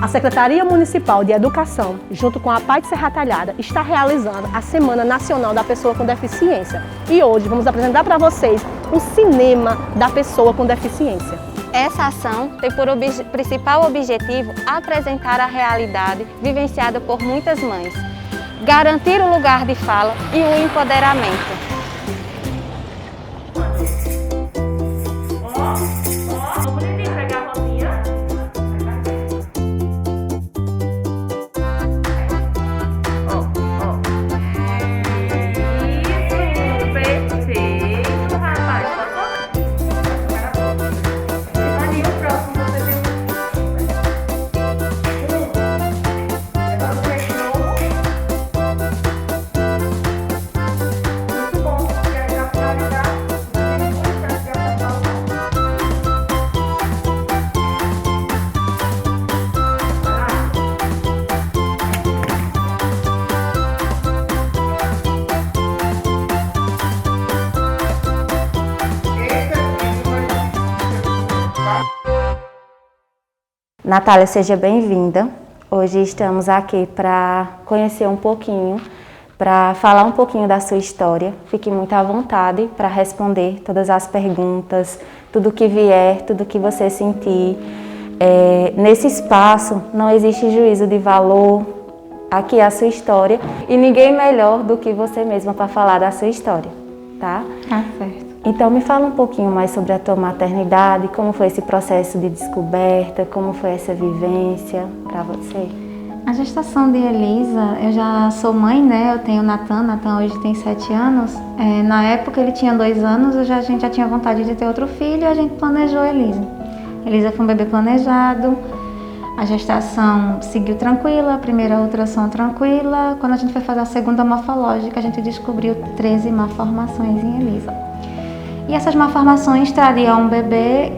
A Secretaria Municipal de Educação, junto com a PAI de Serra Talhada, está realizando a Semana Nacional da Pessoa com Deficiência. E hoje vamos apresentar para vocês o Cinema da Pessoa com Deficiência. Essa ação tem por principal objetivo apresentar a realidade vivenciada por muitas mães, garantir o lugar de fala e o empoderamento. Natália, seja bem-vinda. Hoje estamos aqui para conhecer um pouquinho, para falar um pouquinho da sua história. Fique muito à vontade para responder todas as perguntas, tudo que vier, tudo que você sentir. Nesse espaço não existe juízo de valor, aqui é a sua história e ninguém melhor do que você mesma para falar da sua história, tá? Tá certo. Então me fala um pouquinho mais sobre a tua maternidade, como foi esse processo de descoberta, como foi essa vivência para você? A gestação de Elisa, eu já sou mãe, né? Eu tenho o Natan hoje tem 7 anos. Na época ele tinha 2 anos, a gente já tinha vontade de ter outro filho e a gente planejou Elisa. Elisa foi um bebê planejado, a gestação seguiu tranquila, a primeira ultrassom tranquila. Quando a gente foi fazer a segunda morfológica, a gente descobriu 13 malformações em Elisa. E essas malformações trariam um bebê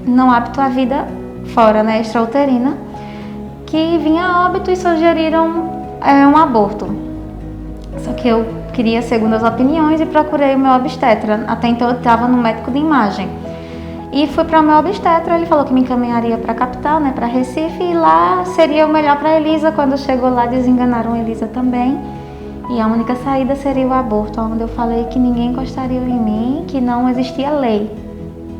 não apto à vida fora, né, extrauterina, que vinha a óbito e sugeriram um aborto. Só que eu queria segundas opiniões e procurei o meu obstetra. Até então eu estava no médico de imagem. E fui para o meu obstetra, ele falou que me encaminharia para a capital, né, para Recife, e lá seria o melhor para Elisa. Quando chegou lá, desenganaram Elisa também. E a única saída seria o aborto, onde eu falei que ninguém encostaria em mim, que não existia lei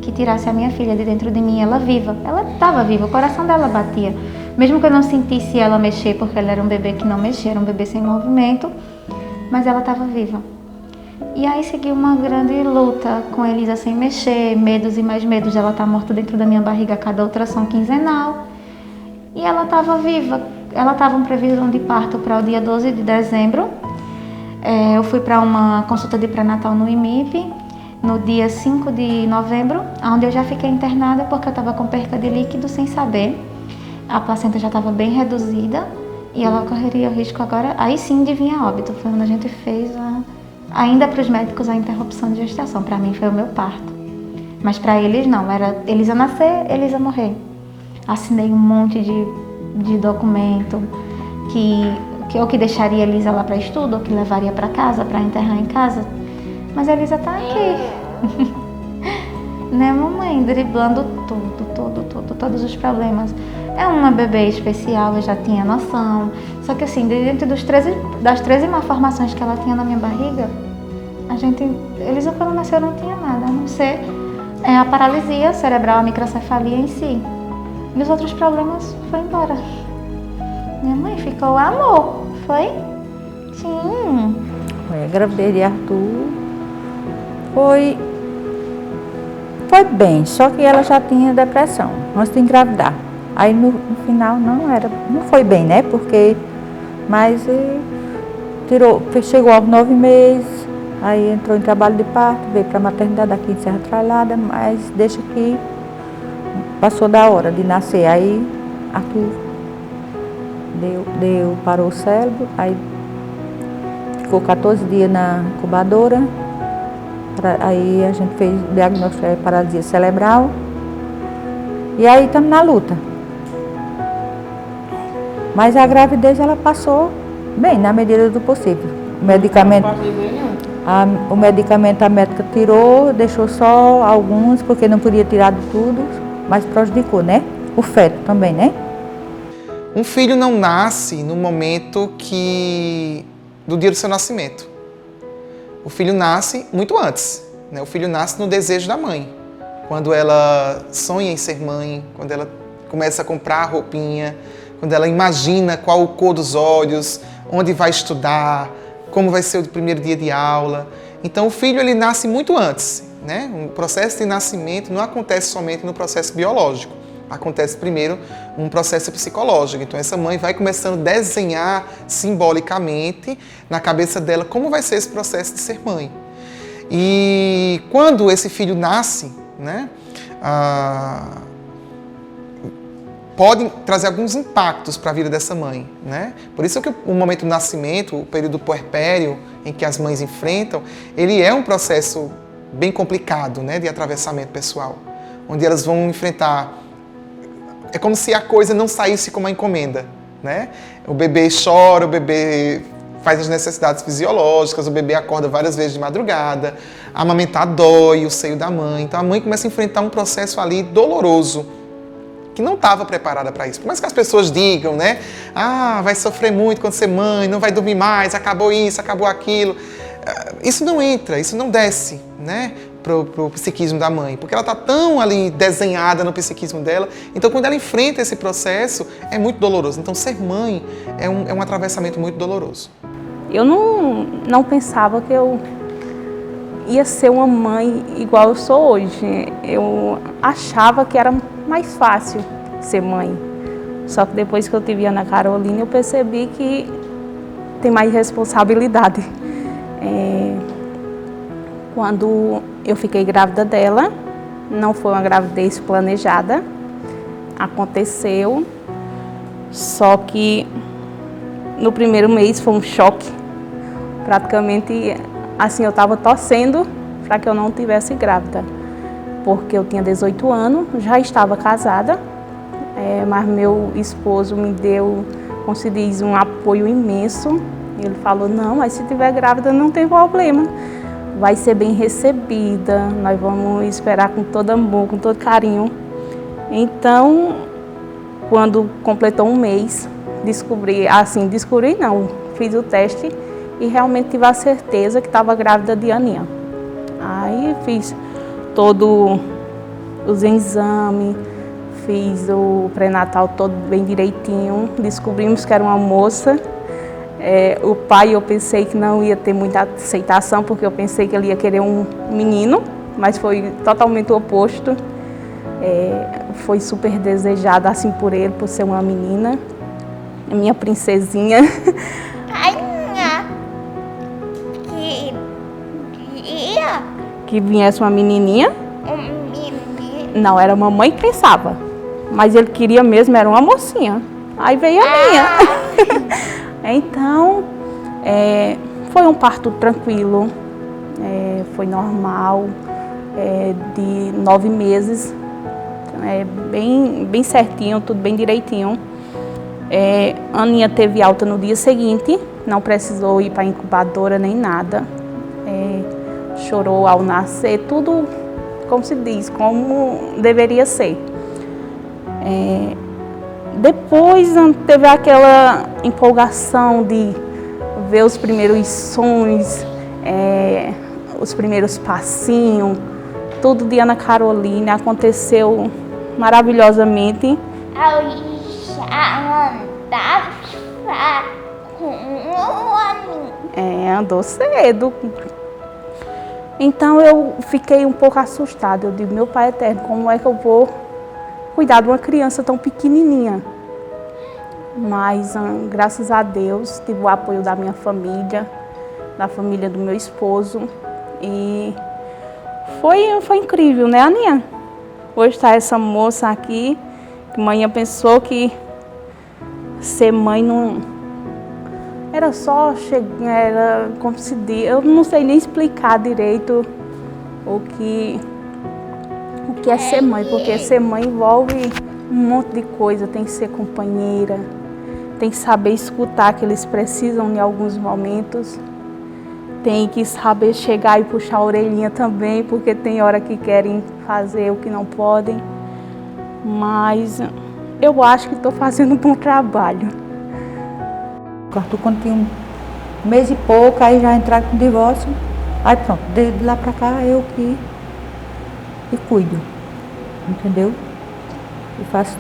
que tirasse a minha filha de dentro de mim, ela viva. Ela estava viva, o coração dela batia. Mesmo que eu não sentisse ela mexer, porque ela era um bebê que não mexia, era um bebê sem movimento, mas ela estava viva. E aí seguiu uma grande luta com Elisa sem mexer, medos e mais medos de ela estar morta dentro da minha barriga a cada ultrassom quinzenal. E ela estava viva. Ela estava em previsão de parto para o dia 12 de dezembro. Eu fui para uma consulta de pré-natal no IMIP, no dia 5 de novembro, onde eu já fiquei internada porque eu estava com perca de líquido sem saber. A placenta já estava bem reduzida e ela correria o risco agora, aí sim, de vir a óbito. Foi onde a gente fez, ainda para os médicos, a interrupção de gestação. Para mim foi o meu parto, mas para eles não, era Elisa nascer, Elisa morrer. Assinei um monte de documento ou que deixaria a Elisa lá para estudo, ou que levaria para casa, para enterrar em casa. Mas a Elisa tá aqui. Né, mamãe? Driblando todos os problemas. É uma bebê especial, eu já tinha noção. Só que assim, dentro das 13 malformações que ela tinha na minha barriga, Elisa quando nasceu não tinha nada, a não ser a paralisia cerebral, a microcefalia em si. E os outros problemas foi embora. Minha mãe ficou amor, foi? Sim. A gravidez de Arthur foi bem, só que ela já tinha depressão antes de engravidar. Aí no final não foi bem, né? Mas chegou aos 9 meses, aí entrou em trabalho de parto, veio para a maternidade aqui em Serra Talhada, mas deixa que passou da hora de nascer. Aí Arthur parou o cérebro, aí ficou 14 dias na incubadora, aí a gente fez o diagnóstico de paralisia cerebral e aí estamos na luta. Mas a gravidez ela passou bem, na medida do possível. O medicamento a médica tirou, deixou só alguns, porque não podia tirar de tudo, mas prejudicou, né? O feto também, né? Um filho não nasce no momento do dia do seu nascimento. O filho nasce muito antes, né? O filho nasce no desejo da mãe. Quando ela sonha em ser mãe, quando ela começa a comprar roupinha, quando ela imagina qual o cor dos olhos, onde vai estudar, como vai ser o primeiro dia de aula. Então o filho ele nasce muito antes, né? O processo de nascimento não acontece somente no processo biológico. Acontece primeiro um processo psicológico. Então essa mãe vai começando a desenhar simbolicamente na cabeça dela como vai ser esse processo de ser mãe. E quando esse filho nasce, né, pode trazer alguns impactos para a vida dessa mãe, né? Por isso que o momento do nascimento, o período puerpério em que as mães enfrentam, ele é um processo bem complicado, né, de atravessamento pessoal, onde elas vão enfrentar. É como se a coisa não saísse como uma encomenda, né? O bebê chora, o bebê faz as necessidades fisiológicas, o bebê acorda várias vezes de madrugada, amamentar dói o seio da mãe. Então a mãe começa a enfrentar um processo ali doloroso, que não estava preparada para isso. Por mais que as pessoas digam, né? Ah, vai sofrer muito quando ser mãe, não vai dormir mais, acabou isso, acabou aquilo. Isso não entra, isso não desce, né? Pro psiquismo da mãe, porque ela está tão ali desenhada no psiquismo dela. Então quando ela enfrenta esse processo, é muito doloroso. Então ser mãe é um atravessamento muito doloroso. Eu não pensava que eu ia ser uma mãe igual eu sou hoje. Eu achava que era mais fácil ser mãe. Só que depois que eu tive a Ana Carolina, eu percebi que tem mais responsabilidade. Quando eu fiquei grávida dela, não foi uma gravidez planejada, aconteceu, só que no primeiro mês foi um choque. Praticamente, assim, eu estava torcendo para que eu não tivesse grávida, porque eu tinha 18 anos, já estava casada, mas meu esposo me deu, como se diz, um apoio imenso. Ele falou, não, mas se tiver grávida não tem problema. Vai ser bem recebida, nós vamos esperar com todo amor, com todo carinho. Então, quando completou um mês, descobri não, fiz o teste e realmente tive a certeza que estava grávida de Aninha. Aí fiz todos os exames, fiz o pré-natal todo bem direitinho, descobrimos que era uma moça. O pai, eu pensei que não ia ter muita aceitação, porque eu pensei que ele ia querer um menino, mas foi totalmente o oposto. Foi super desejada assim por ele, por ser uma menina, minha princesinha. Que viesse uma menininha. Não, era a mamãe que pensava, mas ele queria mesmo, era uma mocinha. Aí veio a minha. Então, foi um parto tranquilo, foi normal, de 9 meses, bem certinho, tudo bem direitinho. A Aninha teve alta no dia seguinte, não precisou ir para a incubadora nem nada. Chorou ao nascer, tudo como se diz, como deveria ser. Depois teve aquela empolgação de ver os primeiros sons, os primeiros passinhos, tudo de Ana Carolina aconteceu maravilhosamente. Andou cedo. Então eu fiquei um pouco assustada. Eu digo, meu Pai Eterno, como é que eu vou cuidar de uma criança tão pequenininha? Mas, graças a Deus, tive o apoio da minha família, da família do meu esposo. E foi incrível, né, Aninha? Hoje está essa moça aqui, que manhã pensou que ser mãe não... Era só chegar, era como se diz, eu não sei nem explicar direito o que é ser mãe, porque ser mãe envolve um monte de coisa, tem que ser companheira, tem que saber escutar que eles precisam em alguns momentos, tem que saber chegar e puxar a orelhinha também, porque tem hora que querem fazer o que não podem, mas eu acho que estou fazendo um bom trabalho. O Arthur, quando tinha um mês e pouco, aí já entraram com o divórcio. Aí pronto, de lá pra cá eu que cuido, entendeu? E faço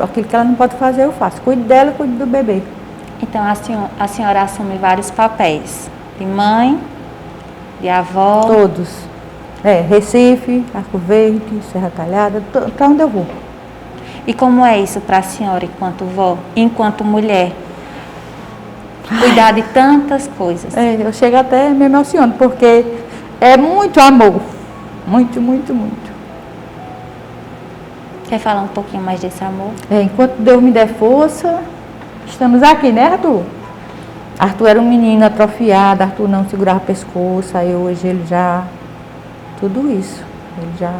aquilo que ela não pode fazer, eu faço. Cuido dela e cuido do bebê. Então a senhora assume vários papéis, de mãe, de avó. Todos. Recife, Arco Verde, Serra Talhada, pra onde eu vou. E como é isso para a senhora enquanto vó, enquanto mulher? Cuidar de tantas coisas. Eu chego até me emociono, porque é muito amor. Muito, muito, muito. Quer falar um pouquinho mais desse amor? Enquanto Deus me der força, estamos aqui, né, Arthur? Arthur era um menino atrofiado, Arthur não segurava o pescoço, aí hoje ele já... Tudo isso. Ele já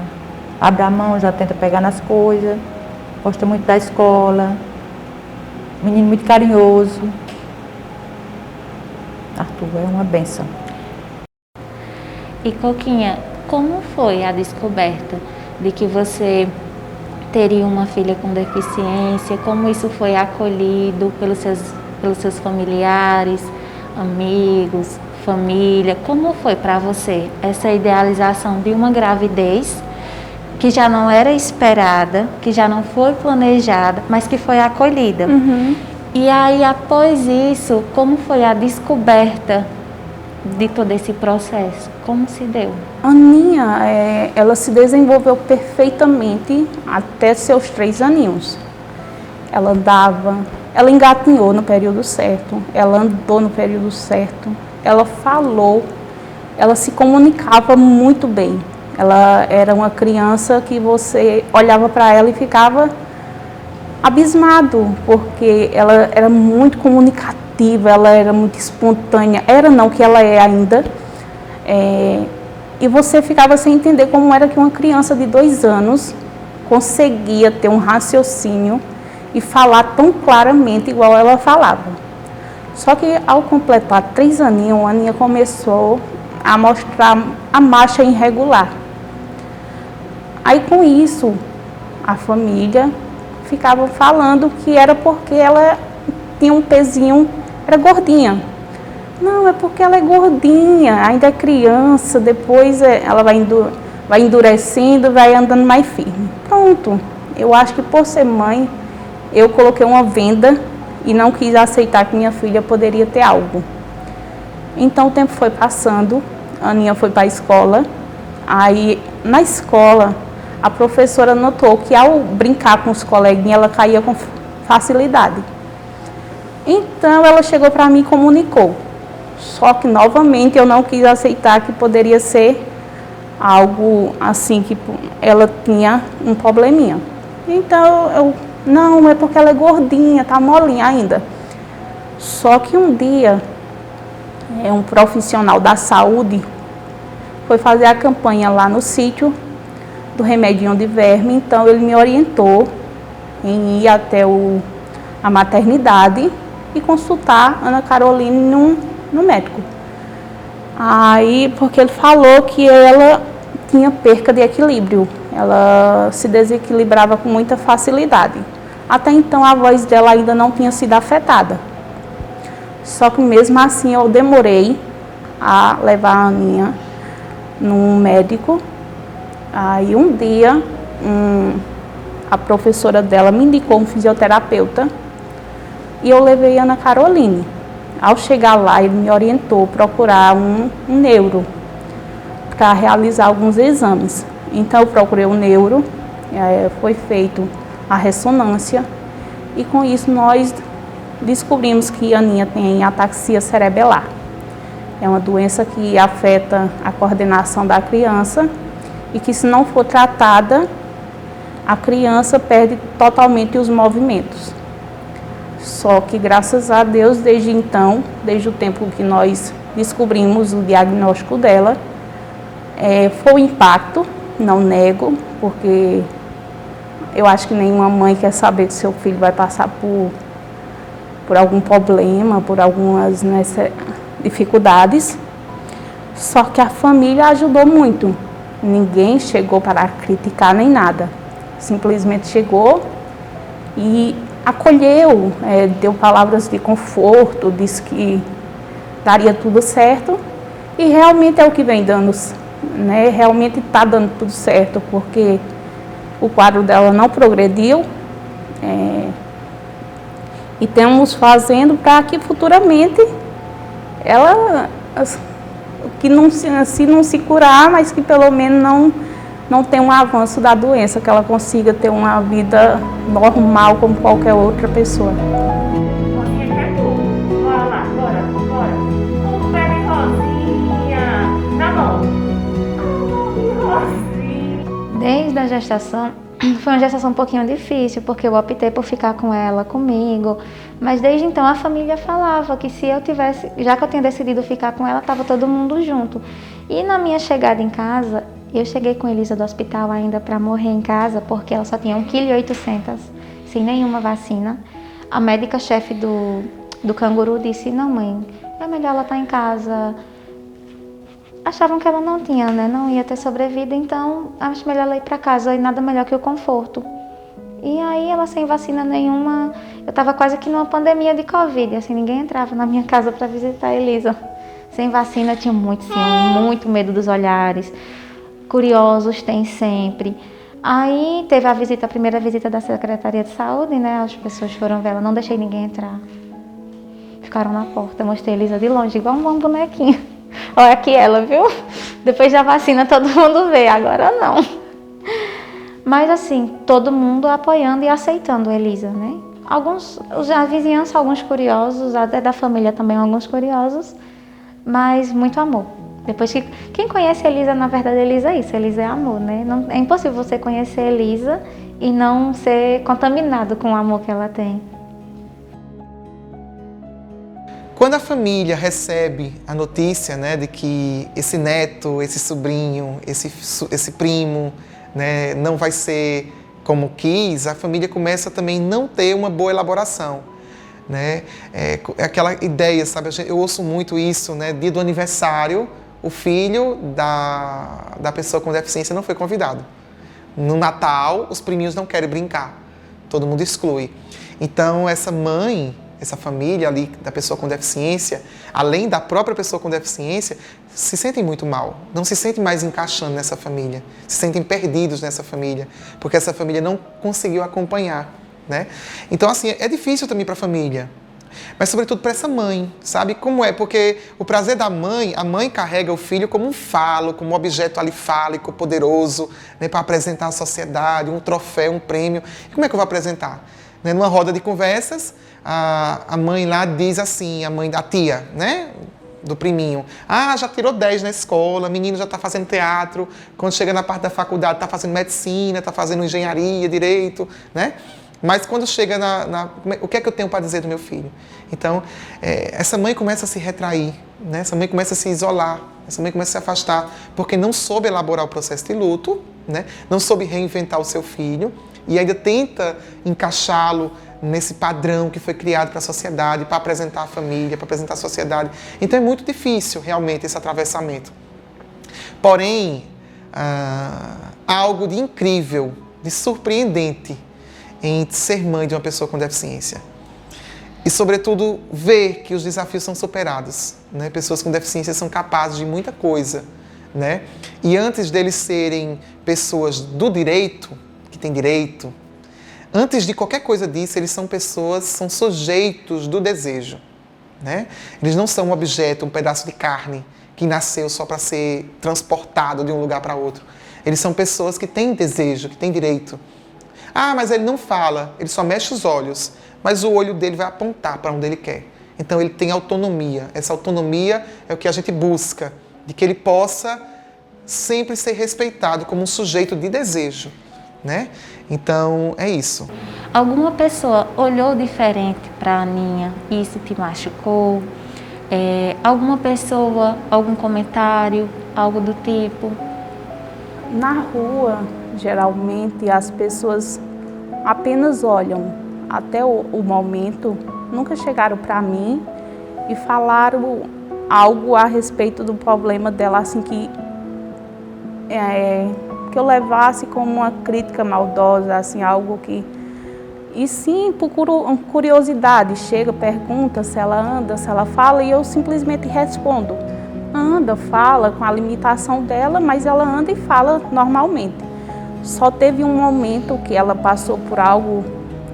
abre a mão, já tenta pegar nas coisas, gosta muito da escola, menino muito carinhoso. Arthur é uma bênção. E Coquinha, como foi a descoberta de que você teria uma filha com deficiência? Como isso foi acolhido pelos seus familiares, amigos, família? Como foi para você essa idealização de uma gravidez que já não era esperada, que já não foi planejada, mas que foi acolhida? E aí, após isso, como foi a descoberta de todo esse processo? Como se deu? Aninha, ela se desenvolveu perfeitamente até seus 3 aninhos. Ela andava, ela engatinhou no período certo, ela andou no período certo, ela falou, ela se comunicava muito bem. Ela era uma criança que você olhava para ela e ficava abismado, porque ela era muito comunicativa, ela era muito espontânea, que ela é ainda, e você ficava sem entender como era que uma criança de 2 anos conseguia ter um raciocínio e falar tão claramente igual ela falava. Só que ao completar 3 aninhos, a Aninha começou a mostrar a marcha irregular. Aí com isso, a família ficava falando que era porque ela tinha um pezinho, era gordinha. Não, é porque ela é gordinha, ainda é criança, depois ela vai endurecendo, vai andando mais firme. Pronto, eu acho que por ser mãe, eu coloquei uma venda e não quis aceitar que minha filha poderia ter algo. Então o tempo foi passando, a Aninha foi para a escola, aí na escola a professora notou que ao brincar com os coleguinhas ela caía com facilidade. Então ela chegou para mim e comunicou. Só que novamente eu não quis aceitar que poderia ser algo assim, que ela tinha um probleminha. Então não, é porque ela é gordinha, tá molinha ainda. Só que um dia, um profissional da saúde foi fazer a campanha lá no sítio do remedinho de verme, então ele me orientou em ir até a maternidade e consultar a Ana Caroline no médico. Aí, porque ele falou que ela tinha perca de equilíbrio, ela se desequilibrava com muita facilidade. Até então a voz dela ainda não tinha sido afetada. Só que mesmo assim eu demorei a levar a Aninha num médico. Aí um dia a professora dela me indicou um fisioterapeuta e eu levei a Ana Caroline. Ao chegar lá, ele me orientou a procurar um neuro para realizar alguns exames. Então eu procurei o neuro, foi feito a ressonância e com isso nós descobrimos que a Aninha tem ataxia cerebelar. É uma doença que afeta a coordenação da criança e que, se não for tratada, a criança perde totalmente os movimentos. Só que, graças a Deus, desde então, desde o tempo que nós descobrimos o diagnóstico dela, foi um impacto, não nego, porque eu acho que nenhuma mãe quer saber que seu filho vai passar por algum problema, por algumas dificuldades. Só que a família ajudou muito. Ninguém chegou para criticar nem nada. Simplesmente chegou e acolheu, deu palavras de conforto, disse que daria tudo certo e realmente é o que vem dando, né? Realmente está dando tudo certo, porque o quadro dela não progrediu e estamos fazendo para que futuramente ela, que não, se não se curar, mas que pelo menos não tenha um avanço da doença, que ela consiga ter uma vida normal como qualquer outra pessoa. Desde a gestação, foi uma gestação um pouquinho difícil, porque eu optei por ficar com ela comigo, mas desde então a família falava que se eu tivesse, já que eu tinha decidido ficar com ela, estava todo mundo junto. E na minha chegada em casa, eu cheguei com a Elisa do hospital ainda para morrer em casa, porque ela só tinha 1,8 kg, sem nenhuma vacina. A médica-chefe do canguru disse, não mãe, é melhor ela estar em casa. Achavam que ela não tinha, né? Não ia ter sobrevivido, então acho melhor ela ir para casa e nada melhor que o conforto. E aí ela sem vacina nenhuma, eu estava quase que numa pandemia de Covid, assim, ninguém entrava na minha casa para visitar a Elisa. Sem vacina eu tinha muito ciúme, muito medo dos olhares, curiosos tem sempre. Aí teve a primeira visita da Secretaria de Saúde, né? As pessoas foram ver ela, não deixei ninguém entrar. Ficaram na porta, eu mostrei a Elisa de longe, igual um bonequinho. Olha aqui ela, viu? Depois da vacina todo mundo vê, agora não. Mas assim, todo mundo apoiando e aceitando a Elisa, né? A vizinhança, alguns curiosos, até da família também alguns curiosos, mas muito amor. Depois que quem conhece a Elisa, na verdade, a Elisa é isso, a Elisa é amor, né? Não, é impossível você conhecer a Elisa e não ser contaminado com o amor que ela tem. Quando a família recebe a notícia, né, de que esse neto, esse sobrinho, esse primo, né, não vai ser como quis, a família começa também a não ter uma boa elaboração. Né? É aquela ideia, sabe? Eu ouço muito isso, né? Dia do aniversário, o filho da pessoa com deficiência não foi convidado. No Natal, os priminhos não querem brincar. Todo mundo exclui. Então, essa família ali da pessoa com deficiência, além da própria pessoa com deficiência, se sentem muito mal, não se sentem mais encaixando nessa família, se sentem perdidos nessa família, porque essa família não conseguiu acompanhar, né? Então, assim, é difícil também para a família, mas sobretudo para essa mãe, sabe como é? Porque o prazer da mãe, a mãe carrega o filho como um falo, como um objeto ali fálico, poderoso, né, para apresentar à sociedade, um troféu, um prêmio. E como é que eu vou apresentar? Né, numa roda de conversas, a mãe lá diz assim, a tia, né, do priminho, já tirou 10 na escola, menino já está fazendo teatro, quando chega na parte da faculdade está fazendo medicina, está fazendo engenharia, direito, né? Mas quando chega o que é que eu tenho para dizer do meu filho? Então, essa mãe começa a se retrair, né? Essa mãe começa a se isolar, essa mãe começa a se afastar, porque não soube elaborar o processo de luto, né? Não soube reinventar o seu filho e ainda tenta encaixá-lo nesse padrão que foi criado para a sociedade, para apresentar a família, para apresentar a sociedade. Então, é muito difícil, realmente, esse atravessamento. Porém, há algo de incrível, de surpreendente, em ser mãe de uma pessoa com deficiência. E, sobretudo, ver que os desafios são superados, né? Pessoas com deficiência são capazes de muita coisa, né? E antes deles serem pessoas do direito, que têm direito, antes de qualquer coisa disso, eles são pessoas, são sujeitos do desejo, né? Eles não são um objeto, um pedaço de carne que nasceu só para ser transportado de um lugar para outro. Eles são pessoas que têm desejo, que têm direito. Mas ele não fala, ele só mexe os olhos, mas o olho dele vai apontar para onde ele quer. Então ele tem autonomia. Essa autonomia é o que a gente busca, de que ele possa sempre ser respeitado como um sujeito de desejo, né? Então é isso. Alguma pessoa olhou diferente para a Aninha e isso te machucou? Alguma pessoa, algum comentário, algo do tipo? Na rua, geralmente, as pessoas apenas olham. Até o momento, nunca chegaram para mim e falaram algo a respeito do problema dela, assim, que eu levasse como uma crítica maldosa, assim, algo que E sim, por curiosidade, chega, pergunta se ela anda, se ela fala, e eu simplesmente respondo. Anda, fala, com a limitação dela, mas ela anda e fala normalmente. Só teve um momento que ela passou por algo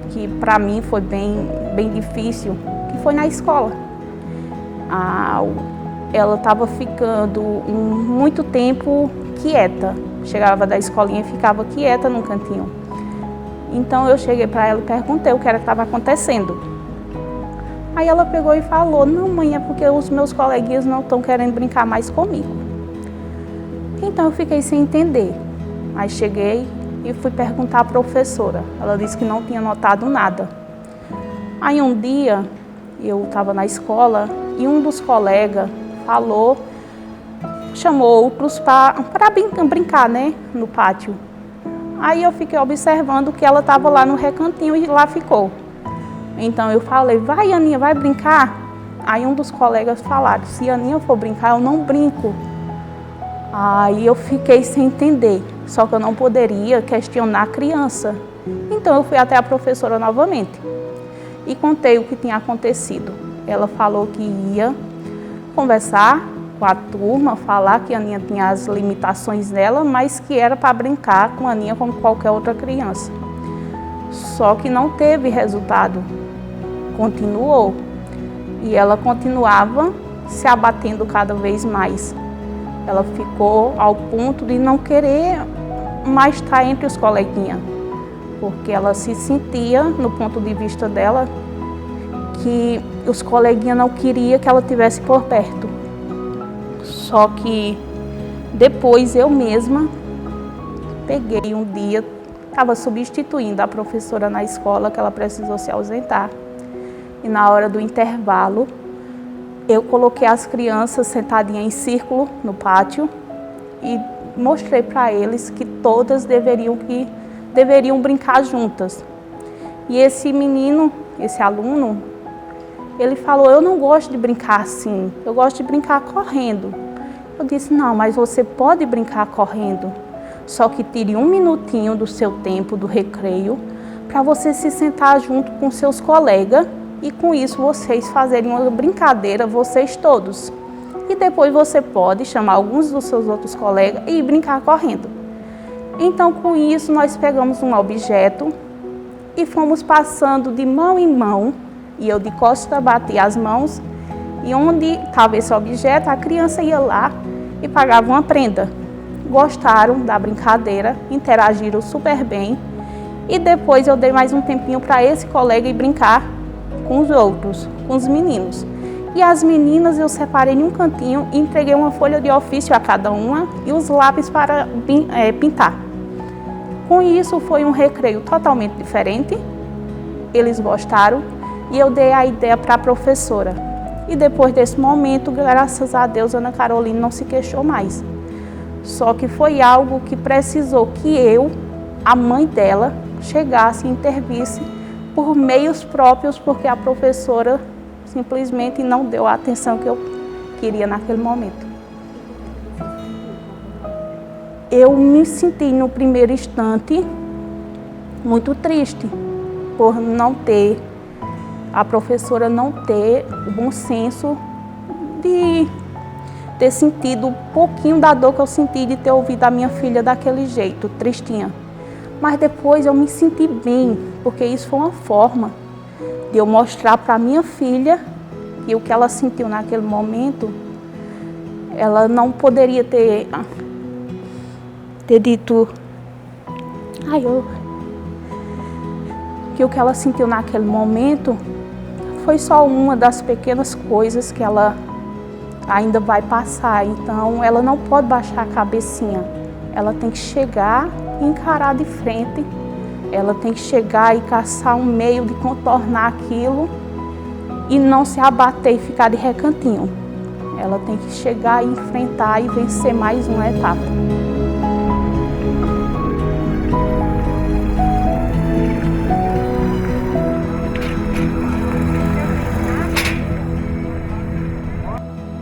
que para mim foi bem difícil, que foi na escola. Ela estava ficando muito tempo quieta, chegava da escolinha e ficava quieta num cantinho. Então eu cheguei para ela e perguntei o que era que estava acontecendo. Aí ela pegou e falou, não mãe, é porque os meus coleguinhas não estão querendo brincar mais comigo. Então eu fiquei sem entender. Aí cheguei e fui perguntar à professora. Ela disse que não tinha notado nada. Aí um dia eu estava na escola e um dos colegas chamou outros para brincar, né, no pátio. Aí eu fiquei observando que ela estava lá no recantinho e lá ficou. Então eu falei, vai Aninha, vai brincar? Aí um dos colegas falaram, se a Aninha for brincar, eu não brinco. Aí eu fiquei sem entender, só que eu não poderia questionar a criança. Então eu fui até a professora novamente e contei o que tinha acontecido. Ela falou que ia conversar com a turma, falar que a Aninha tinha as limitações dela, mas que era para brincar com a Aninha como qualquer outra criança. Só que não teve resultado, continuou. E ela continuava se abatendo cada vez mais. Ela ficou ao ponto de não querer mais estar entre os coleguinhas, porque ela se sentia, no ponto de vista dela, que os coleguinhas não queriam que ela estivesse por perto. Só que depois eu mesma peguei um dia, estava substituindo a professora na escola, que ela precisou se ausentar. E na hora do intervalo, eu coloquei as crianças sentadinhas em círculo no pátio e mostrei para eles que todas deveriam brincar juntas. E esse menino, esse aluno, ele falou, eu não gosto de brincar assim, eu gosto de brincar correndo. Eu disse, não, mas você pode brincar correndo, só que tire um minutinho do seu tempo, do recreio, para você se sentar junto com seus colegas e com isso vocês fazerem uma brincadeira, vocês todos. E depois você pode chamar alguns dos seus outros colegas e brincar correndo. Então, com isso, nós pegamos um objeto e fomos passando de mão em mão, e eu de costas batia as mãos, e onde estava esse objeto, a criança ia lá e pagava uma prenda. Gostaram da brincadeira, interagiram super bem, e depois eu dei mais um tempinho para esse colega ir brincar com os outros, com os meninos. E as meninas eu separei em um cantinho e entreguei uma folha de ofício a cada uma e os lápis para pintar. Com isso foi um recreio totalmente diferente, eles gostaram e eu dei a ideia para a professora. E depois desse momento, graças a Deus, Ana Carolina não se queixou mais. Só que foi algo que precisou que eu, a mãe dela, chegasse e intervisse por meios próprios, porque a professora simplesmente não deu a atenção que eu queria naquele momento. Eu me senti no primeiro instante muito triste por não ter, a professora não ter o bom senso de ter sentido um pouquinho da dor que eu senti de ter ouvido a minha filha daquele jeito, tristinha. Mas depois eu me senti bem, porque isso foi uma forma de eu mostrar para a minha filha que o que ela sentiu naquele momento, ela não poderia ter dito que o que ela sentiu naquele momento foi só uma das pequenas coisas que ela ainda vai passar. Então ela não pode baixar a cabecinha, ela tem que chegar e encarar de frente, ela tem que chegar e caçar um meio de contornar aquilo e não se abater e ficar de recantinho. Ela tem que chegar e enfrentar e vencer mais uma etapa.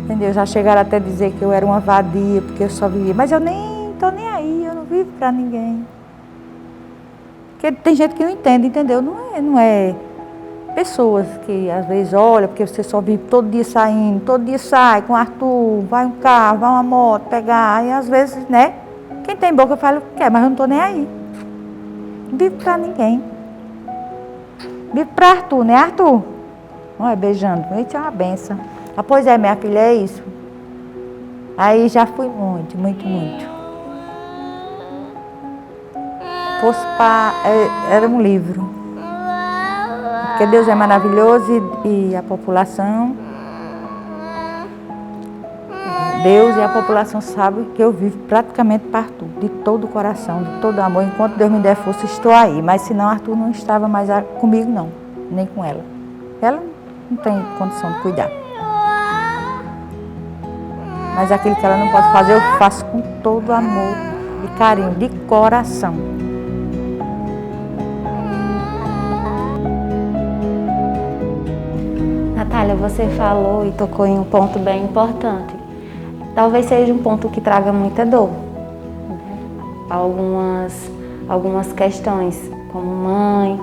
Entendeu? Já chegaram até a dizer que eu era uma vadia, porque eu só vivia. Mas eu nem tô nem aí, eu não vivo para ninguém. Porque tem gente que não entende, entendeu? Não é pessoas que às vezes olham, porque você só vive todo dia saindo, todo dia sai com o Arthur, vai um carro, vai uma moto, pegar, e às vezes, né? Quem tem boca fala o que quer, mas eu não tô nem aí. Não vivo pra ninguém. Vivo pra Arthur, né, Arthur? Olha, beijando. Isso é uma benção. Ah, pois é, minha filha, é isso. Aí já fui muito, muito, muito. Fosse era um livro. Porque Deus é maravilhoso e a população... Deus e a população sabem que eu vivo praticamente para Arthur, de todo o coração, de todo o amor. Enquanto Deus me der força, estou aí. Mas senão Arthur não estava mais comigo, não. Nem com ela. Ela não tem condição de cuidar. Mas aquilo que ela não pode fazer, eu faço com todo amor e carinho, de coração. Natália, você falou e tocou em um ponto bem importante. Talvez seja um ponto que traga muita dor. Algumas questões, como mãe,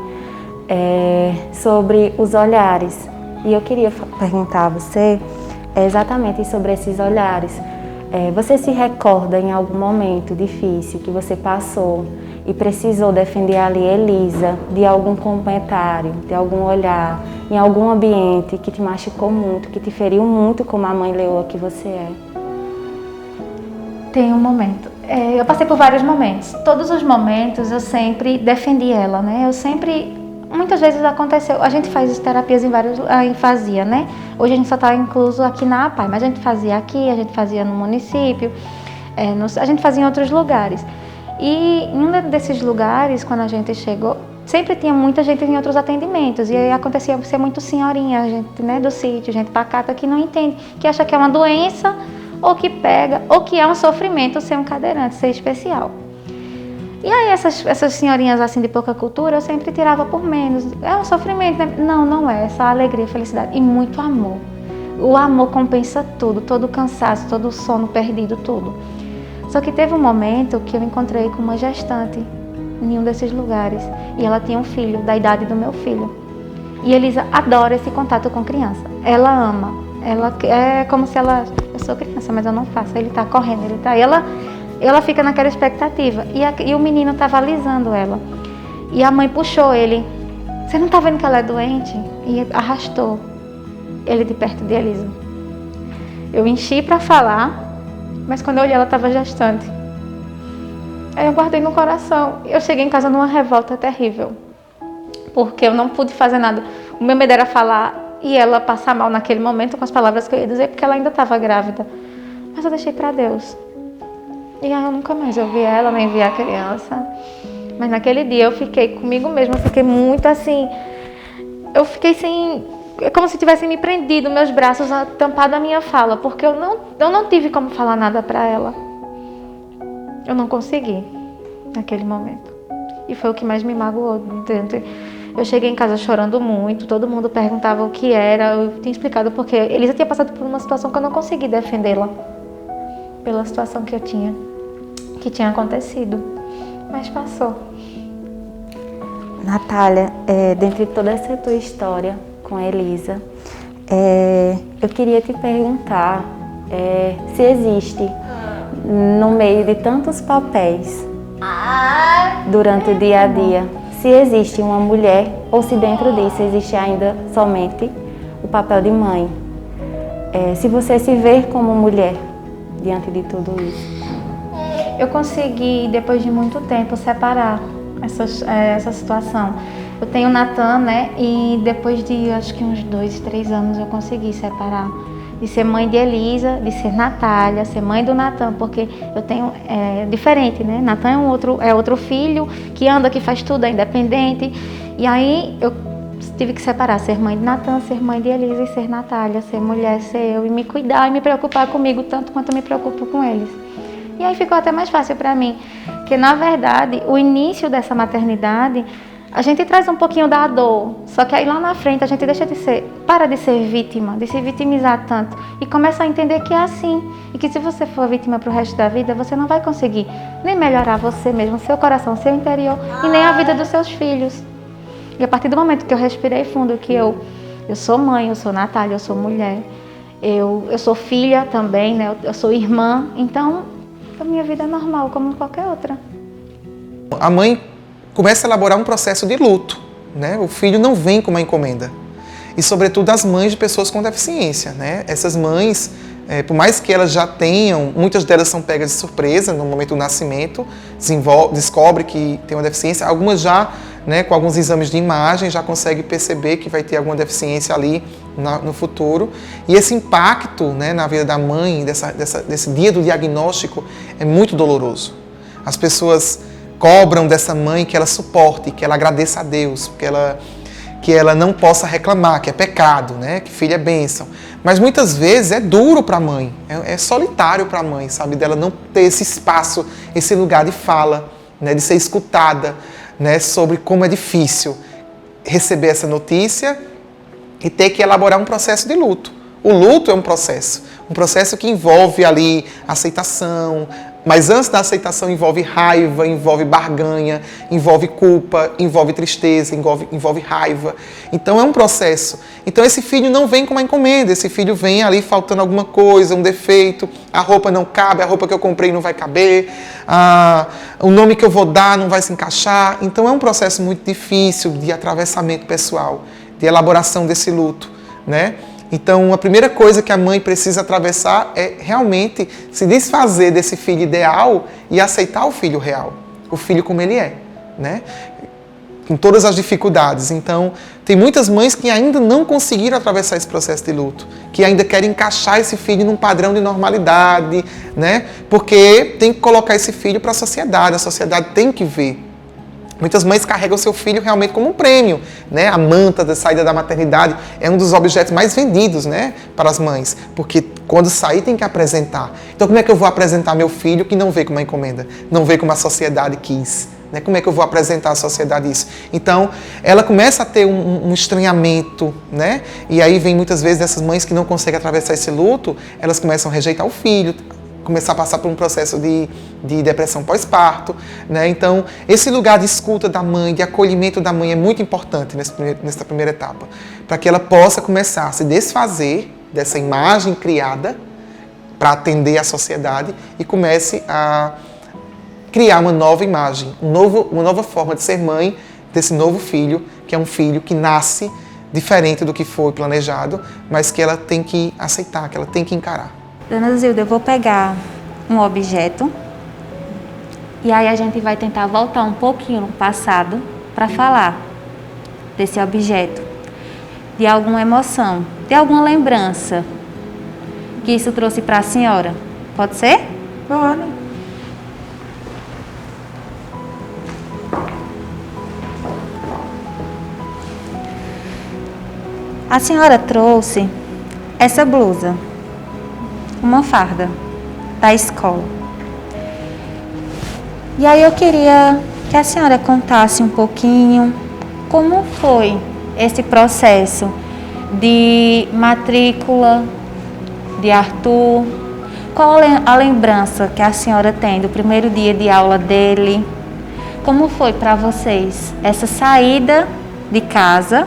sobre os olhares. E eu queria perguntar a você exatamente sobre esses olhares. Você se recorda em algum momento difícil que você passou e precisou defender ali Elisa de algum comentário, de algum olhar, em algum ambiente que te machucou muito, que te feriu muito como a mãe leoa que você é? Tem um momento. Eu passei por vários momentos. Todos os momentos eu sempre defendi ela, né? Muitas vezes aconteceu, a gente faz terapias fazia, né? Hoje a gente só está incluso aqui na APAI, mas a gente fazia aqui, a gente fazia no município, a gente fazia em outros lugares. E em um desses lugares, quando a gente chegou, sempre tinha muita gente em outros atendimentos. E aí acontecia ser muito senhorinha, gente, né, do sítio, gente pacata que não entende, que acha que é uma doença, ou que pega, ou que é um sofrimento ser um cadeirante, ser especial. E aí essas senhorinhas assim de pouca cultura, eu sempre tirava por menos. É um sofrimento, né? Não, não é. É só alegria, felicidade e muito amor. O amor compensa tudo, todo o cansaço, todo o sono perdido, tudo. Só que teve um momento que eu encontrei com uma gestante em um desses lugares. E ela tinha um filho, da idade do meu filho. E Elisa adora esse contato com criança. Ela ama. Ela é como se ela... Eu sou criança, mas eu não faço. Ele tá correndo, ele tá... Ela fica naquela expectativa. E o menino estava alisando ela. E a mãe puxou ele. Você não tá vendo que ela é doente? E arrastou ele de perto de Elisa. Eu enchi para falar, mas quando eu olhei ela estava gestante. Aí eu guardei no coração. Eu cheguei em casa numa revolta terrível. Porque eu não pude fazer nada. O meu medo era falar e ela passar mal naquele momento com as palavras que eu ia dizer, porque ela ainda estava grávida. Mas eu deixei para Deus. E aí eu nunca mais ouvi ela, nem vi a criança. Mas naquele dia eu fiquei comigo mesma, eu fiquei muito assim... Eu fiquei sem... É como se tivessem me prendido, meus braços tampado a minha fala, porque eu não tive como falar nada para ela. Eu não consegui, naquele momento. E foi o que mais me magoou. Eu cheguei em casa chorando muito, todo mundo perguntava o que era, eu tinha explicado porque Elisa tinha passado por uma situação que eu não consegui defendê-la. Pela situação que tinha acontecido. Mas passou. Natália, dentre toda essa tua história com a Elisa, eu queria te perguntar se existe, no meio de tantos papéis, durante o dia a dia, se existe uma mulher ou se dentro disso existe ainda somente o papel de mãe. Se você se vê como mulher diante de tudo isso. Eu consegui, depois de muito tempo, separar essa situação. Eu tenho o Natan, né? E depois de, acho que uns 2, 3 anos, eu consegui separar. De ser mãe de Elisa, de ser Natália, ser mãe do Natan, porque eu tenho... diferente, né? Natan é outro filho, que anda, que faz tudo, é independente. E aí, eu tive que separar, ser mãe de Natan, ser mãe de Elisa e ser Natália, ser mulher, ser eu, e me cuidar e me preocupar comigo tanto quanto eu me preocupo com eles. E aí ficou até mais fácil para mim, porque na verdade o início dessa maternidade, A gente traz um pouquinho da dor, só que aí lá na frente a gente para de ser vítima, de se vitimizar tanto e começa a entender que é assim. E que se você for vítima pro resto da vida, você não vai conseguir nem melhorar você mesmo, seu coração, seu interior e nem a vida dos seus filhos. E a partir do momento que eu respirei fundo, que eu sou mãe, eu sou Natália, eu sou mulher, eu sou filha também, né? Eu sou irmã, então a minha vida é normal como qualquer outra. A mãe começa a elaborar um processo de luto, né? O filho não vem com uma encomenda. E, sobretudo, as mães de pessoas com deficiência, né? Essas mães, por mais que elas já tenham, muitas delas são pegas de surpresa no momento do nascimento, descobre que tem uma deficiência, algumas já, né, com alguns exames de imagem, já conseguem perceber que vai ter alguma deficiência ali no futuro. E esse impacto, né, na vida da mãe, desse dia do diagnóstico, é muito doloroso. As pessoas cobram dessa mãe que ela suporte, que ela agradeça a Deus, que ela não possa reclamar, que é pecado, né? Que filho é bênção. Mas muitas vezes é duro para a mãe, é solitário para a mãe, sabe? Dela não ter esse espaço, esse lugar de fala, né? De ser escutada, né? Sobre como é difícil receber essa notícia e ter que elaborar um processo de luto. O luto é um processo que envolve ali aceitação, mas antes da aceitação envolve raiva, envolve barganha, envolve culpa, envolve tristeza, envolve raiva. Então é um processo. Então esse filho não vem com uma encomenda, esse filho vem ali faltando alguma coisa, um defeito, a roupa não cabe, a roupa que eu comprei não vai caber, o nome que eu vou dar não vai se encaixar. Então é um processo muito difícil de atravessamento pessoal, de elaboração desse luto, né? Então, a primeira coisa que a mãe precisa atravessar é realmente se desfazer desse filho ideal e aceitar o filho real, o filho como ele é, né? Com todas as dificuldades. Então, tem muitas mães que ainda não conseguiram atravessar esse processo de luto, que ainda querem encaixar esse filho num padrão de normalidade, né? Porque tem que colocar esse filho para a sociedade tem que ver. Muitas mães carregam seu filho realmente como um prêmio, né? A manta da saída da maternidade é um dos objetos mais vendidos, né, para as mães, porque quando sair tem que apresentar. Então como é que eu vou apresentar meu filho que não veio com uma encomenda, não veio como a sociedade quis, né? Como é que eu vou apresentar à sociedade isso? Então ela começa a ter um estranhamento, né? E aí vem muitas vezes essas mães que não conseguem atravessar esse luto, elas começam a rejeitar o filho, começar a passar por um processo de depressão pós-parto, né? Então, esse lugar de escuta da mãe, de acolhimento da mãe é muito importante nessa primeira etapa, para que ela possa começar a se desfazer dessa imagem criada para atender a sociedade e comece a criar uma nova imagem, uma nova forma de ser mãe desse novo filho, que é um filho que nasce diferente do que foi planejado, mas que ela tem que aceitar, que ela tem que encarar. Dona Zilda, eu vou pegar um objeto e aí a gente vai tentar voltar um pouquinho no passado para falar desse objeto, de alguma emoção, de alguma lembrança que isso trouxe para a senhora. Pode ser? Pode. A senhora trouxe essa blusa, uma farda da escola. E aí eu queria que a senhora contasse um pouquinho como foi esse processo de matrícula de Arthur, qual a lembrança que a senhora tem do primeiro dia de aula dele, como foi para vocês essa saída de casa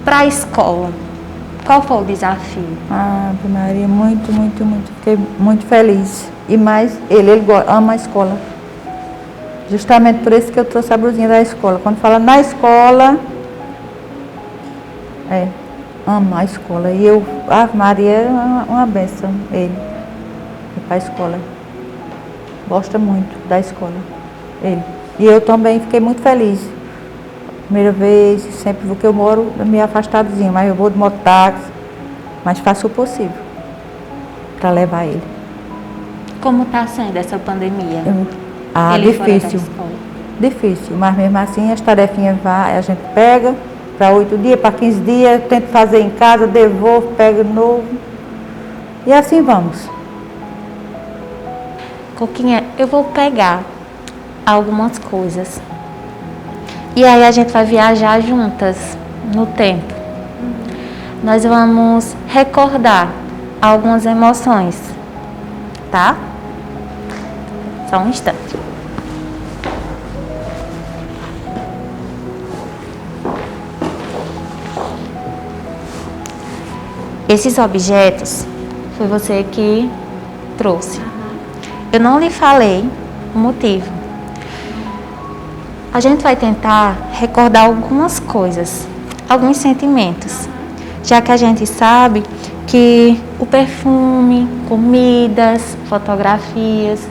para a escola? Qual foi o desafio? Ave Maria, muito. Fiquei muito feliz. E mais, ele ama a escola. Justamente por isso que eu trouxe a blusinha da escola. Quando fala na escola, ama a escola. E eu, Ave Maria, é uma bênção ele ir para a escola. Gosta muito da escola, ele. E eu também fiquei muito feliz. Primeira vez, sempre porque eu moro meio afastadozinho, mas eu vou de mototáxi, mas faço o possível para levar ele. Como está sendo essa pandemia? Ele Difícil. Difícil, mas mesmo assim as tarefinhas a gente pega para 8 dias, para 15 dias, tento fazer em casa, devolvo, pego de novo. E assim vamos. Coquinha, eu vou pegar algumas coisas. E aí a gente vai viajar juntas no tempo. Nós vamos recordar algumas emoções, tá? Só um instante. Esses objetos foi você que trouxe. Eu não lhe falei o motivo. A gente vai tentar recordar algumas coisas, alguns sentimentos, já que a gente sabe que o perfume, comidas, fotografias,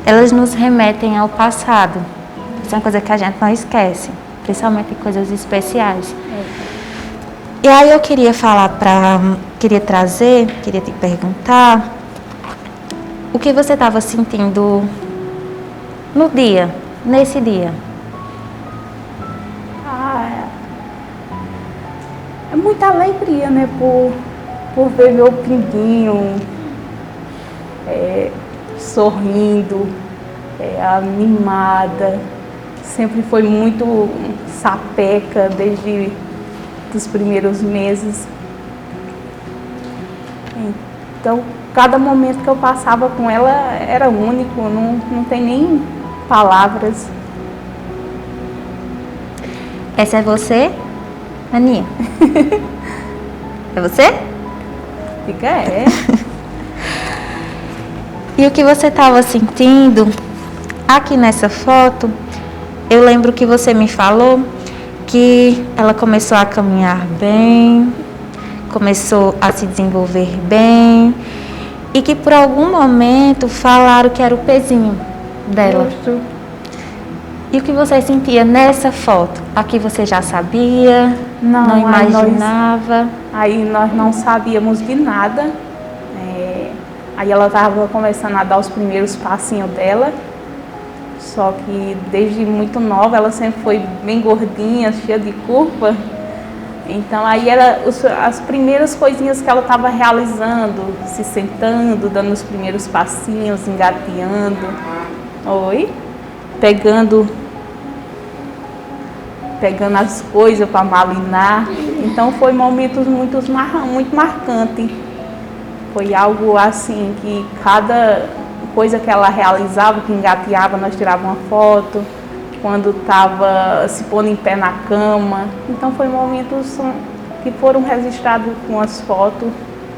elas nos remetem ao passado. Isso é uma coisa que a gente não esquece, principalmente coisas especiais. E aí eu queria queria te perguntar o que você estava sentindo nesse dia. É muita alegria, né, por ver meu pinguinho sorrindo, animada. Sempre foi muito sapeca desde os primeiros meses. Então, cada momento que eu passava com ela era único, não tem nem palavras. Essa é você, Aninha? É você? Fica é. E o que você estava sentindo aqui nessa foto, eu lembro que você me falou que ela começou a caminhar bem, começou a se desenvolver bem e que por algum momento falaram que era o pezinho dela. Justo. E o que você sentia nessa foto? Aqui você já sabia? Não imaginava? Aí nós não sabíamos de nada. Aí ela estava começando a dar os primeiros passinhos dela. Só que desde muito nova ela sempre foi bem gordinha, cheia de curva. Então aí era as primeiras coisinhas que ela estava realizando, se sentando, dando os primeiros passinhos, engateando. Oi? Pegando as coisas para malinar. Então foi momentos muito marcantes. Foi algo assim que cada coisa que ela realizava, que engateava, nós tirávamos uma foto. Quando estava se pondo em pé na cama. Então foi momentos que foram registrados com as fotos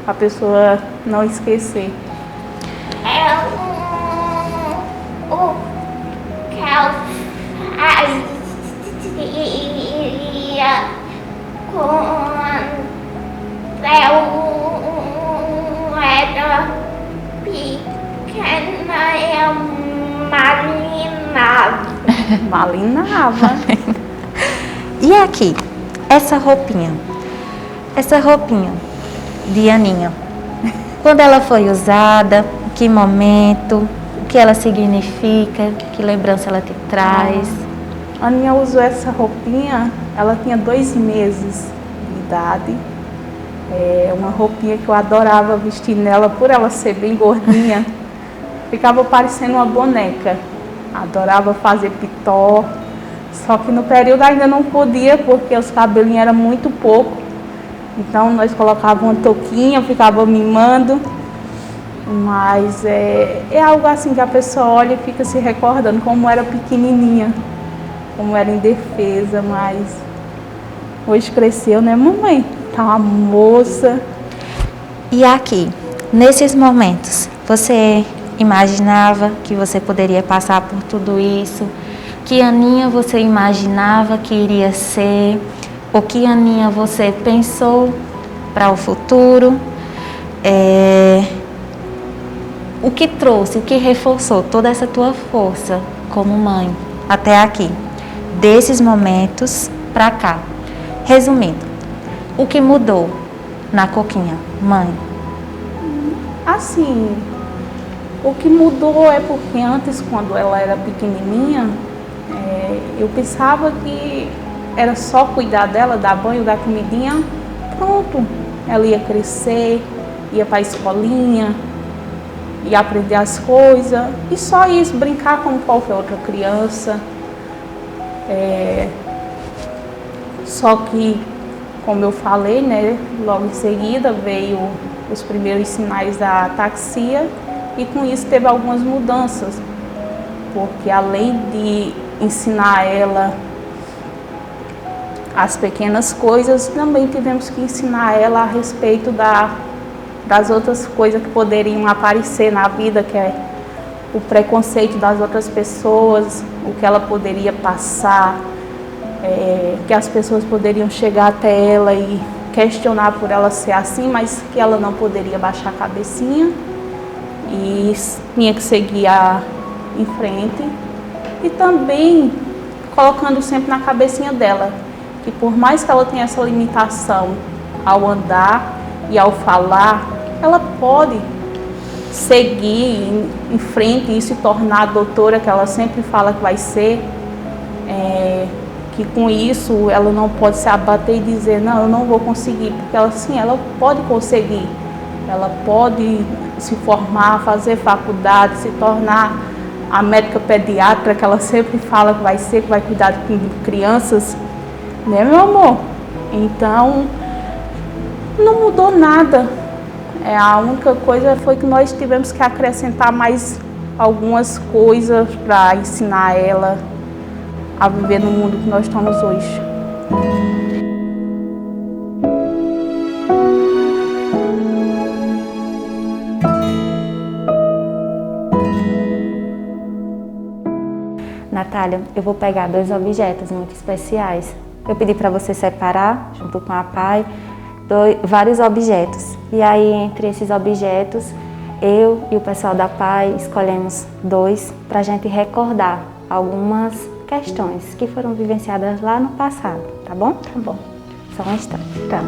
para a pessoa não esquecer. O que eu fazia quando eu era pequena, eu malinava. Malinava. E aqui, essa roupinha de Aninha, quando ela foi usada, em que momento, o que ela significa, que lembrança ela te traz? A Aninha usou essa roupinha, ela tinha 2 meses de idade. É uma roupinha que eu adorava vestir nela, por ela ser bem gordinha, ficava parecendo uma boneca. Adorava fazer pitó, só que no período ainda não podia, porque os cabelinhos eram muito pouco. Então nós colocávamos uma touquinha, ficava mimando. Mas é algo assim que a pessoa olha e fica se recordando como era pequenininha, como era indefesa, mas hoje cresceu, né, mamãe? Tá uma moça. E aqui, nesses momentos, você imaginava que você poderia passar por tudo isso? Que Aninha você imaginava que iria ser? Ou que Aninha você pensou para o futuro? O que trouxe, o que reforçou toda essa tua força como mãe até aqui? Desses momentos para cá. Resumindo, o que mudou na Coquinha, mãe? Assim, o que mudou é porque antes, quando ela era pequenininha, eu pensava que era só cuidar dela, dar banho, dar comidinha, pronto. Ela ia crescer, ia para a escolinha, ia aprender as coisas, e só isso, brincar como qualquer outra criança. Só que, como eu falei, né, logo em seguida veio os primeiros sinais da ataxia e com isso teve algumas mudanças, porque além de ensinar ela as pequenas coisas, também tivemos que ensinar ela a respeito das outras coisas que poderiam aparecer na vida, que é o preconceito das outras pessoas, o que ela poderia passar, que as pessoas poderiam chegar até ela e questionar por ela ser assim, mas que ela não poderia baixar a cabecinha e tinha que seguir em frente. E também colocando sempre na cabecinha dela que por mais que ela tenha essa limitação ao andar e ao falar, ela pode seguir em frente e se tornar a doutora que ela sempre fala que vai ser, que com isso ela não pode se abater e dizer, não, eu não vou conseguir, porque ela, sim, ela pode conseguir, ela pode se formar, fazer faculdade, se tornar a médica pediatra que ela sempre fala que vai ser, que vai cuidar de crianças, né, meu amor? Então, não mudou nada. A única coisa foi que nós tivemos que acrescentar mais algumas coisas para ensinar ela a viver no mundo que nós estamos hoje. Natália, eu vou pegar 2 objetos muito especiais. Eu pedi para você separar, junto com a PAI, vários objetos. E aí, entre esses objetos, eu e o pessoal da PAI escolhemos 2 para a gente recordar algumas questões que foram vivenciadas lá no passado, tá bom? Tá bom. Só um instante. Tá.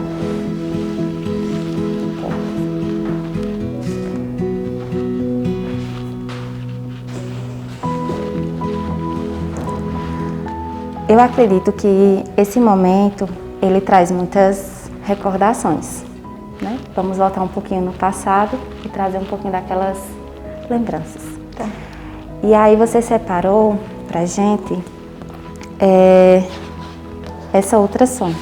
Eu acredito que esse momento, ele traz muitas recordações, né? Vamos voltar um pouquinho no passado e trazer um pouquinho daquelas lembranças. Tá. E aí você separou pra gente essa outra som.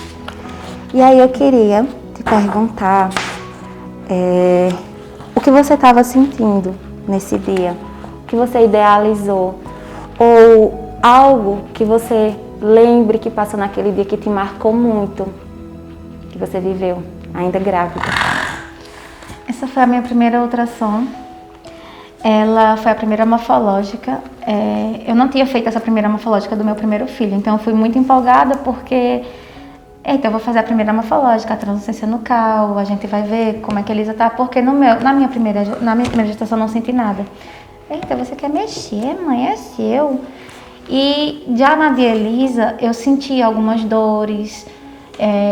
E aí eu queria te perguntar o que você estava sentindo nesse dia, o que você idealizou, ou algo que você lembre que passou naquele dia que te marcou muito, que você viveu, ainda grávida. Essa foi a minha primeira ultrassom. Ela foi a primeira morfológica. Eu não tinha feito essa primeira morfológica do meu primeiro filho, então eu fui muito empolgada porque então eu vou fazer a primeira morfológica, a translucência nucal, a gente vai ver como é que a Elisa tá, porque na minha primeira gestação eu não senti nada. Eita, você quer mexer, mãe? É seu. E já na de Elisa, eu senti algumas dores,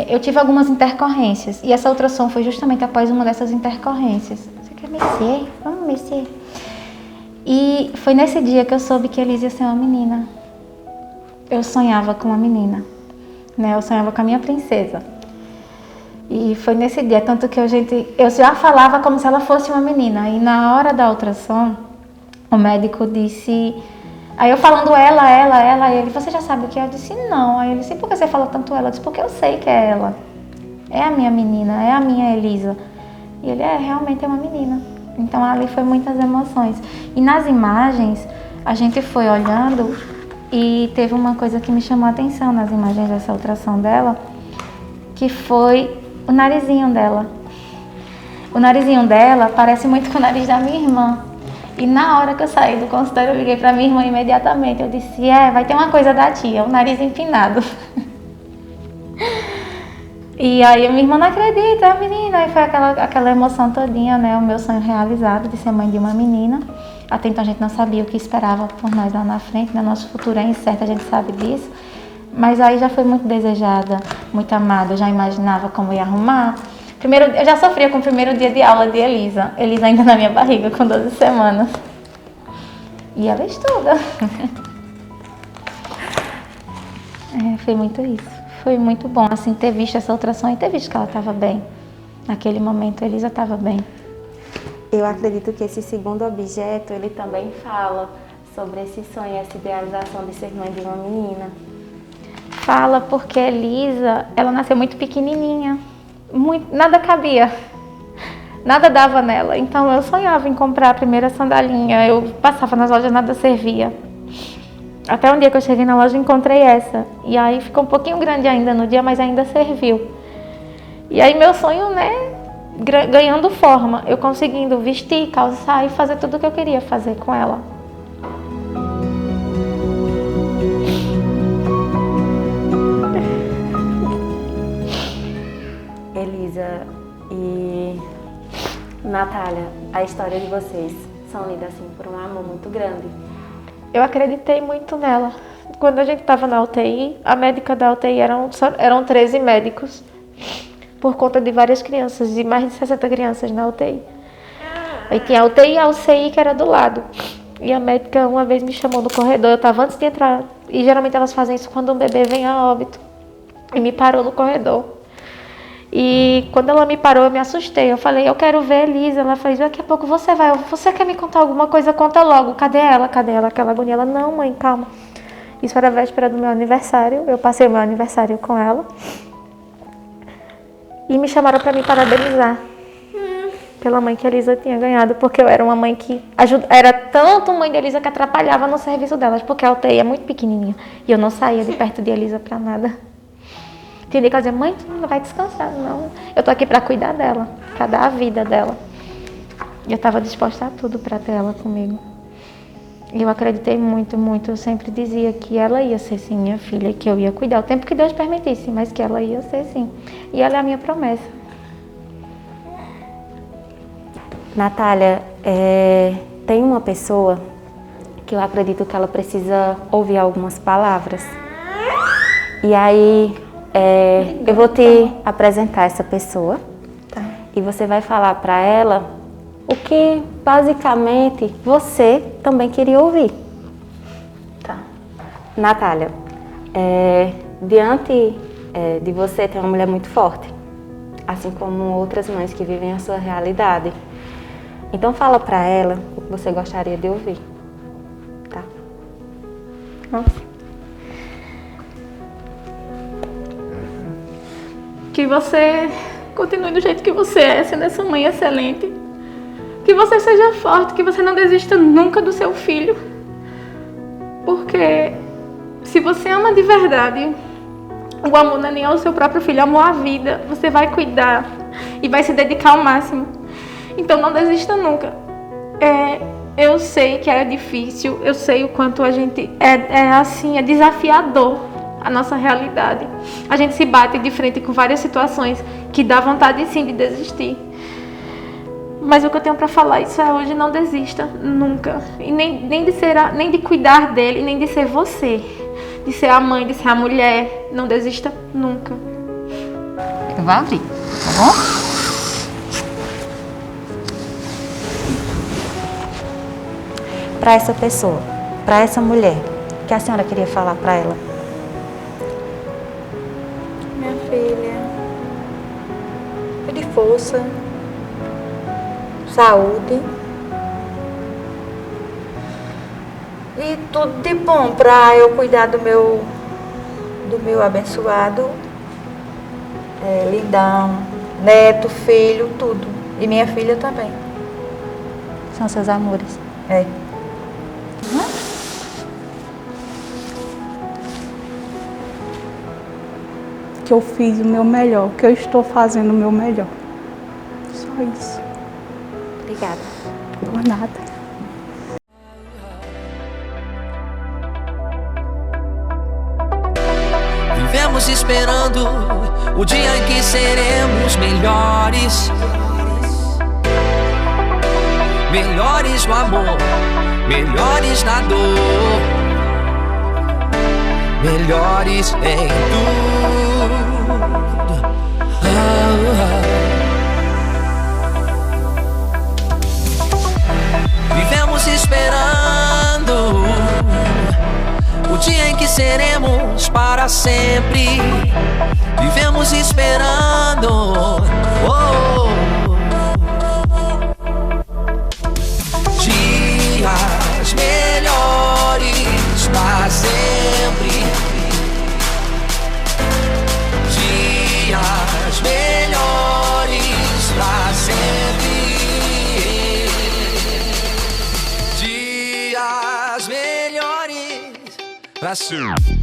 eu tive algumas intercorrências. E essa ultrassom foi justamente após uma dessas intercorrências. Você quer mexer? Vamos mexer. E foi nesse dia que eu soube que a Elisa ia ser uma menina. Eu sonhava com uma menina, né? Eu sonhava com a minha princesa. E foi nesse dia, tanto que eu já falava como se ela fosse uma menina. E na hora da ultrassom, o médico disse... Aí eu falando ela, e ele, você já sabe o que é? Eu disse, não. Aí ele disse, por que você fala tanto ela? Eu disse, porque eu sei que é ela. É a minha menina, é a minha Elisa. E ele, realmente é uma menina. Então ali foi muitas emoções. E nas imagens, a gente foi olhando e teve uma coisa que me chamou a atenção nas imagens dessa ultrassom dela, que foi o narizinho dela. O narizinho dela parece muito com o nariz da minha irmã. E na hora que eu saí do consultório, eu liguei pra minha irmã imediatamente. Eu disse, vai ter uma coisa da tia, o nariz empinado. E aí a minha irmã não acredita, é a menina. Aí foi aquela emoção todinha, né? O meu sonho realizado de ser mãe de uma menina. Até então a gente não sabia o que esperava por nós lá na frente, né? Nosso futuro é incerto, a gente sabe disso. Mas aí já foi muito desejada, muito amada. Eu já imaginava como ia arrumar. Eu já sofria com o primeiro dia de aula de Elisa. Elisa ainda na minha barriga, com 12 semanas. E ela estuda. Foi muito isso. Foi muito bom, assim, ter visto essa ultrassom e ter visto que ela estava bem. Naquele momento, a Elisa estava bem. Eu acredito que esse segundo objeto, ele também fala sobre esse sonho, essa idealização de ser mãe de uma menina. fala porque a Elisa, ela nasceu muito pequenininha, nada cabia, nada dava nela. Então eu sonhava em comprar a primeira sandalinha, eu passava nas lojas, nada servia. Até um dia que eu cheguei na loja e encontrei essa. E aí ficou um pouquinho grande ainda no dia, mas ainda serviu. E aí meu sonho, né, ganhando forma, eu conseguindo vestir, calçar e fazer tudo o que eu queria fazer com ela. Elisa e Natália, a história de vocês são unidas assim por um amor muito grande. Eu acreditei muito nela. Quando a gente estava na UTI, a médica da UTI eram 13 médicos, por conta de várias crianças, de mais de 60 crianças na UTI. Aí tinha a UTI e a UCI que era do lado. E a médica uma vez me chamou no corredor, eu estava antes de entrar, e geralmente elas fazem isso quando um bebê vem a óbito. E me parou no corredor. E quando ela me parou, eu me assustei. Eu falei, eu quero ver a Elisa. Ela falou, daqui a pouco você vai. Você quer me contar alguma coisa? Conta logo. Cadê ela? Cadê ela? Aquela agonia. Ela, não, mãe, calma. Isso era a véspera do meu aniversário. Eu passei o meu aniversário com ela. E me chamaram para me parabenizar pela mãe que a Elisa tinha ganhado. Porque eu era uma mãe que era tanto mãe de Elisa que atrapalhava no serviço delas. Porque a UTI é muito pequenininha. E eu não saía de perto de Elisa para nada. Tinha dia que ela dizia, mãe, tu não vai descansar, não. Eu tô aqui para cuidar dela, para dar a vida dela. E eu estava disposta a tudo para ter ela comigo. E eu acreditei muito, muito. Eu sempre dizia que ela ia ser, sim, minha filha, que eu ia cuidar o tempo que Deus permitisse, mas que ela ia ser, sim. E ela é a minha promessa. Natália, tem uma pessoa que eu acredito que ela precisa ouvir algumas palavras. E aí... eu vou te apresentar essa pessoa, tá. E você vai falar para ela o que basicamente você também queria ouvir. Tá. Natália, diante de você tem uma mulher muito forte, assim como outras mães que vivem a sua realidade. Então fala para ela o que você gostaria de ouvir. Tá? Nossa. Que você continue do jeito que você é, sendo essa mãe excelente. Que você seja forte, que você não desista nunca do seu filho. Porque se você ama de verdade, o amor não é nem ao seu próprio filho, amor à vida. Você vai cuidar e vai se dedicar ao máximo. Então não desista nunca. Eu sei que é difícil, eu sei o quanto a gente é desafiador. A nossa realidade. A gente se bate de frente com várias situações que dá vontade sim de desistir. Mas o que eu tenho para falar isso é hoje, não desista nunca. E nem de cuidar dele, nem de ser você. De ser a mãe, de ser a mulher. Não desista nunca. Eu vou abrir, tá bom? Para essa pessoa, para essa mulher, o que a senhora queria falar para ela? Minha filha, de força, saúde e tudo de bom para eu cuidar do meu abençoado, lindão, neto, filho, tudo. E minha filha também. São seus amores. É. Que eu fiz o meu melhor, que eu estou fazendo o meu melhor. Só isso. Obrigada. Por nada. Vivemos esperando o dia em que seremos melhores. Melhores no amor, melhores na dor, melhores em tudo. Vivemos esperando o dia em que seremos para sempre. Vivemos esperando dias melhores para sempre. Pra sempre.